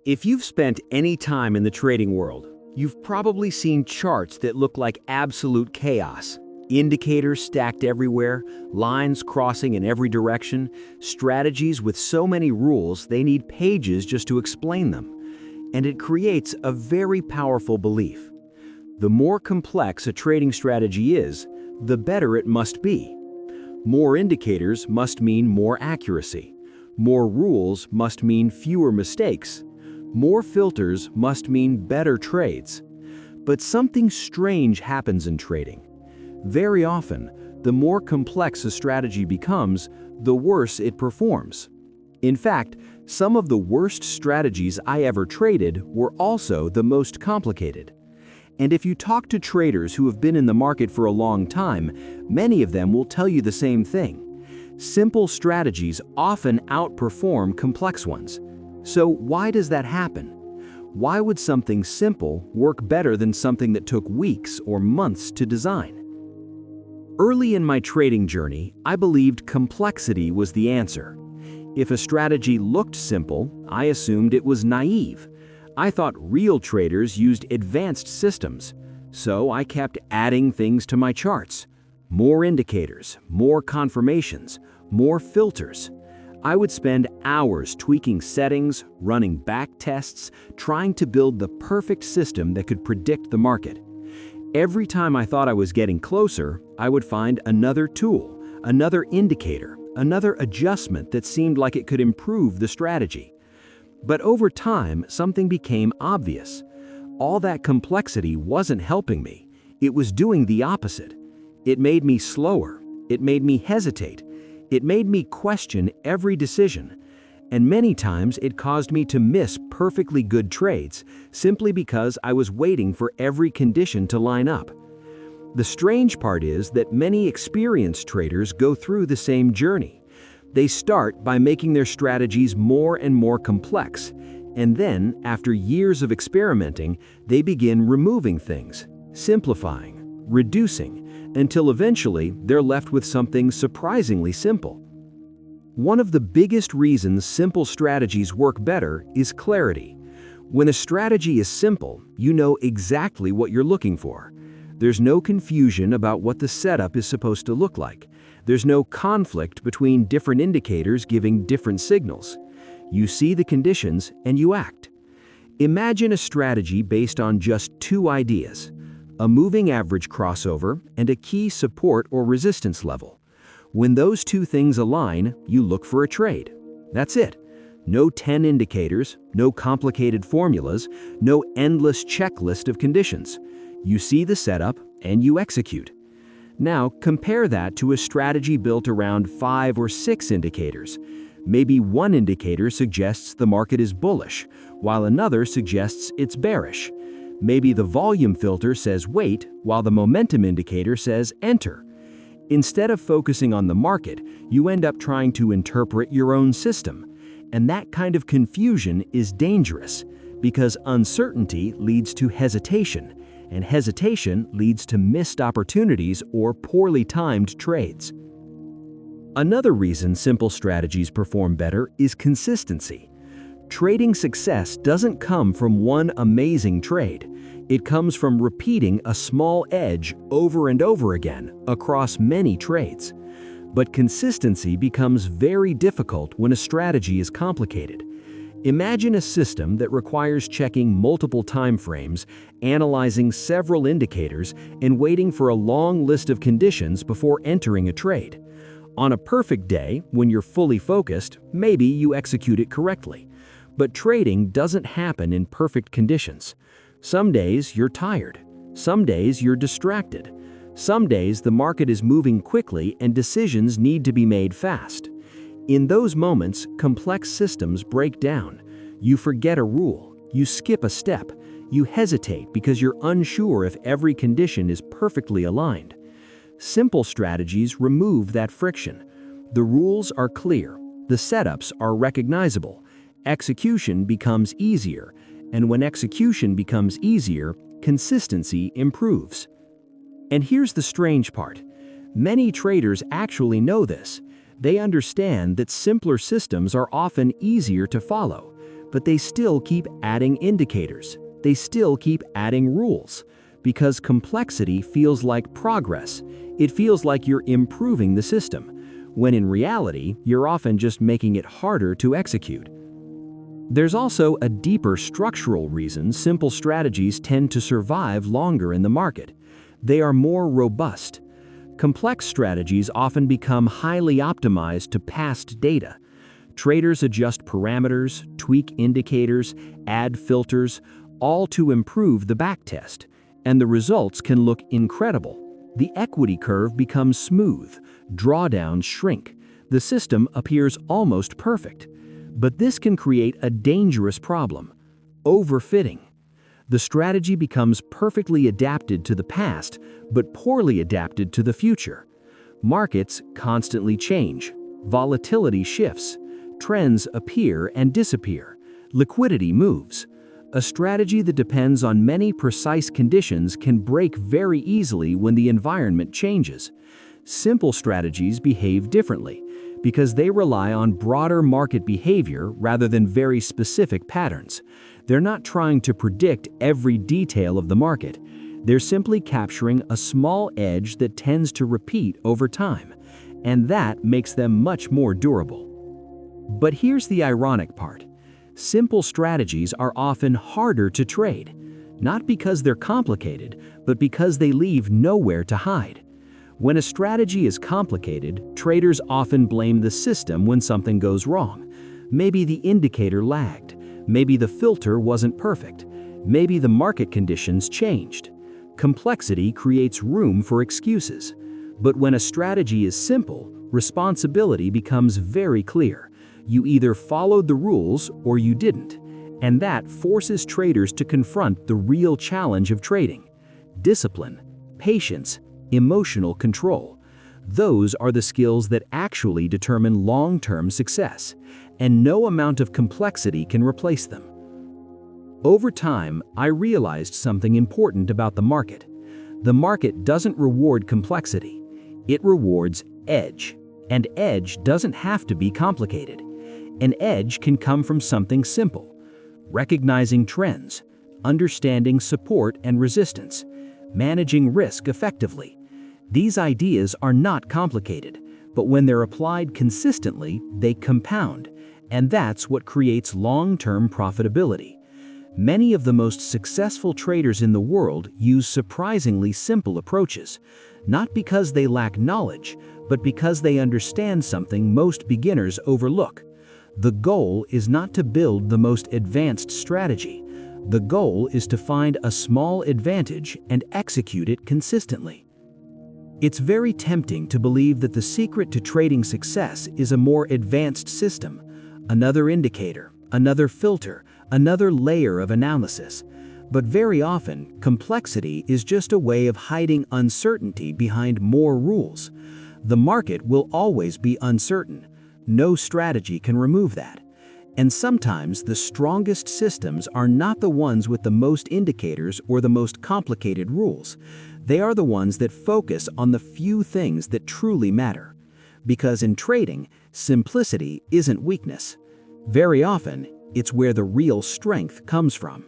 If you've spent any time in the trading world, you've probably seen charts that look like absolute chaos. Indicators stacked everywhere, lines crossing in every direction, strategies with so many rules they need pages just to explain them. And it creates a very powerful belief. The more complex a trading strategy is, the better it must be. More indicators must mean more accuracy. More rules must mean fewer mistakes. More filters must mean better trades. But something strange happens in trading. Very often, the more complex a strategy becomes, the worse it performs. In fact, some of the worst strategies I ever traded were also the most complicated. And if you talk to traders who have been in the market for a long time, many of them will tell you the same thing. Simple strategies often outperform complex ones. So why does that happen? Why would something simple work better than something that took weeks or months to design? Early in my trading journey, I believed complexity was the answer. If a strategy looked simple, I assumed it was naive. I thought real traders used advanced systems, so I kept adding things to my charts. More indicators, more confirmations, more filters. I would spend hours tweaking settings, running back tests, trying to build the perfect system that could predict the market. Every time I thought I was getting closer, I would find another tool, another indicator, another adjustment that seemed like it could improve the strategy. But over time, something became obvious. All that complexity wasn't helping me. It was doing the opposite. It made me slower. It made me hesitate. It made me question every decision. And many times it caused me to miss perfectly good trades simply because I was waiting for every condition to line up. The strange part is that many experienced traders go through the same journey. They start by making their strategies more and more complex, and then, after years of experimenting, they begin removing things, simplifying, reducing, until eventually they're left with something surprisingly simple. One of the biggest reasons simple strategies work better is clarity. When a strategy is simple, you know exactly what you're looking for. There's no confusion about what the setup is supposed to look like. There's no conflict between different indicators giving different signals. You see the conditions and you act. Imagine a strategy based on just two ideas: a moving average crossover and a key support or resistance level. When those two things align, you look for a trade. That's it. No 10 indicators, no complicated formulas, no endless checklist of conditions. You see the setup and you execute. Now compare that to a strategy built around 5 or 6 indicators. Maybe one indicator suggests the market is bullish, while another suggests it's bearish. Maybe the volume filter says wait, while the momentum indicator says enter. Instead of focusing on the market, you end up trying to interpret your own system. And that kind of confusion is dangerous, because uncertainty leads to hesitation, and hesitation leads to missed opportunities or poorly timed trades. Another reason simple strategies perform better is consistency. Trading success doesn't come from one amazing trade. It comes from repeating a small edge over and over again across many trades. But consistency becomes very difficult when a strategy is complicated. Imagine a system that requires checking multiple time frames, analyzing several indicators, and waiting for a long list of conditions before entering a trade. On a perfect day, when you're fully focused, maybe you execute it correctly. But trading doesn't happen in perfect conditions. Some days you're tired. Some days you're distracted. Some days the market is moving quickly and decisions need to be made fast. In those moments, complex systems break down. You forget a rule. You skip a step. You hesitate because you're unsure if every condition is perfectly aligned. Simple strategies remove that friction. The rules are clear. The setups are recognizable. Execution becomes easier. And when execution becomes easier, consistency improves. And here's the strange part. Many traders actually know this. They understand that simpler systems are often easier to follow, but they still keep adding indicators. They still keep adding rules. Because complexity feels like progress. It feels like you're improving the system, when in reality, you're often just making it harder to execute. There's also a deeper structural reason simple strategies tend to survive longer in the market. They are more robust. Complex strategies often become highly optimized to past data. Traders adjust parameters, tweak indicators, add filters, all to improve the backtest, and the results can look incredible. The equity curve becomes smooth, drawdowns shrink, the system appears almost perfect. But this can create a dangerous problem: overfitting. The strategy becomes perfectly adapted to the past, but poorly adapted to the future. Markets constantly change. Volatility shifts. Trends appear and disappear. Liquidity moves. A strategy that depends on many precise conditions can break very easily when the environment changes. Simple strategies behave differently because they rely on broader market behavior rather than very specific patterns. They're not trying to predict every detail of the market. They're simply capturing a small edge that tends to repeat over time, and that makes them much more durable. But here's the ironic part. Simple strategies are often harder to trade, not because they're complicated, but because they leave nowhere to hide. When a strategy is complicated, traders often blame the system when something goes wrong. Maybe the indicator lagged. Maybe the filter wasn't perfect. Maybe the market conditions changed. Complexity creates room for excuses. But when a strategy is simple, responsibility becomes very clear. You either followed the rules or you didn't. And that forces traders to confront the real challenge of trading: discipline, patience, emotional control. Those are the skills that actually determine long-term success, and no amount of complexity can replace them. Over time, I realized something important about the market. The market doesn't reward complexity. It rewards edge. And edge doesn't have to be complicated. An edge can come from something simple: recognizing trends, understanding support and resistance, managing risk effectively. These ideas are not complicated, but when they're applied consistently, they compound, and that's what creates long-term profitability. Many of the most successful traders in the world use surprisingly simple approaches, not because they lack knowledge, but because they understand something most beginners overlook. The goal is not to build the most advanced strategy. The goal is to find a small advantage and execute it consistently. It's very tempting to believe that the secret to trading success is a more advanced system, another indicator, another filter, another layer of analysis. But very often, complexity is just a way of hiding uncertainty behind more rules. The market will always be uncertain. No strategy can remove that. And sometimes the strongest systems are not the ones with the most indicators or the most complicated rules. They are the ones that focus on the few things that truly matter. Because in trading, simplicity isn't weakness. Very often, it's where the real strength comes from.